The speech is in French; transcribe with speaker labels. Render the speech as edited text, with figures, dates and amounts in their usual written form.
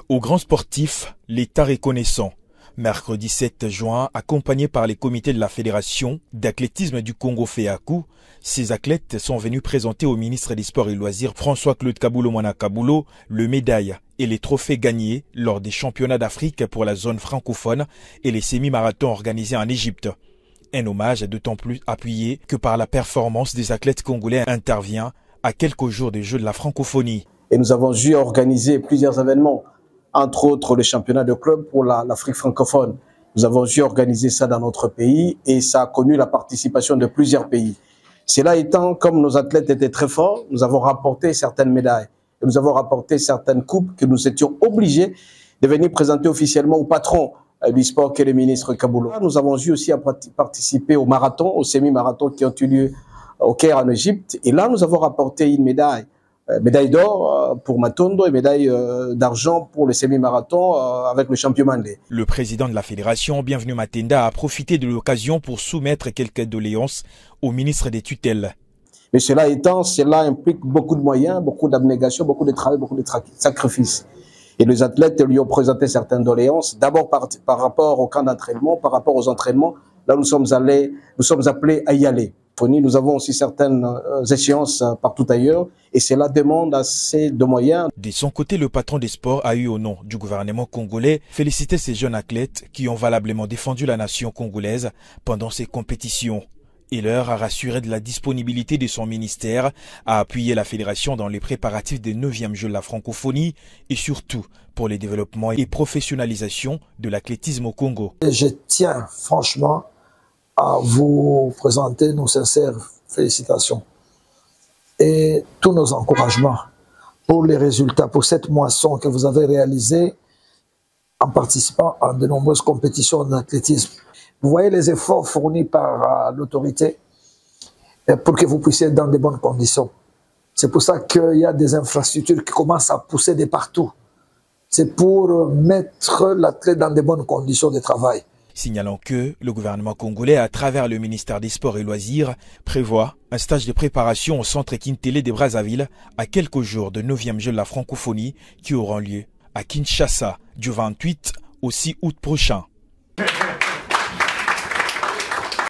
Speaker 1: Aux grands sportifs, l'État reconnaissant. Mercredi 7 juin, accompagnés par les comités de la Fédération d'athlétisme du Congo FEACU, ces athlètes sont venus présenter au ministre des Sports et Loisirs François-Claude Kabulo-Mwana Kabulo le médaille et les trophées gagnés lors des championnats d'Afrique pour la zone francophone et les semi-marathons organisés en Égypte. Un hommage d'autant plus appuyé que par la performance des athlètes congolais intervient à quelques jours des Jeux de la francophonie.
Speaker 2: Et nous avons dû organiser plusieurs événements, entre autres le championnat de club pour l'Afrique francophone. Nous avons dû organiser ça dans notre pays et ça a connu la participation de plusieurs pays. Cela étant, comme nos athlètes étaient très forts, nous avons rapporté certaines médailles. Et nous avons rapporté certaines coupes que nous étions obligés de venir présenter officiellement au patron du sport qui est le ministre Kabulo. Nous avons dû aussi participer au marathon, au semi-marathon qui ont eu lieu au Caire en Égypte. Et là, nous avons rapporté une médaille. Médaille d'or pour Matondo et médaille d'argent pour le semi-marathon avec le champion Mandé.
Speaker 1: Le président de la fédération, Bienvenu Matenda, a profité de l'occasion pour soumettre quelques doléances au ministre des tutelles.
Speaker 2: Mais cela étant, cela implique beaucoup de moyens, beaucoup d'abnégation, beaucoup de travail, beaucoup de sacrifices. Et les athlètes lui ont présenté certaines doléances, d'abord par rapport au camp d'entraînement, par rapport aux entraînements. Là, nous sommes appelés à y aller. Nous avons aussi certaines échéances partout ailleurs et cela demande assez de moyens.
Speaker 1: De son côté, le patron des sports a eu au nom du gouvernement congolais félicité ces jeunes athlètes qui ont valablement défendu la nation congolaise pendant ces compétitions. Il leur a rassuré de la disponibilité de son ministère à appuyer la fédération dans les préparatifs des 9e Jeux de la francophonie et surtout pour le développement et professionnalisation de l'athlétisme au Congo.
Speaker 3: Je tiens franchement à vous présenter nos sincères félicitations et tous nos encouragements pour les résultats, pour cette moisson que vous avez réalisée en participant à de nombreuses compétitions d'athlétisme. Vous voyez les efforts fournis par l'autorité pour que vous puissiez être dans de bonnes conditions. C'est pour ça qu'il y a des infrastructures qui commencent à pousser de partout. C'est pour mettre l'athlète dans de bonnes conditions de travail.
Speaker 1: Signalant que le gouvernement congolais, à travers le ministère des Sports et Loisirs, prévoit un stage de préparation au centre Kintélé de Brazzaville à quelques jours de 9e Jeux de la francophonie qui auront lieu à Kinshasa du 28 au 6 août prochain.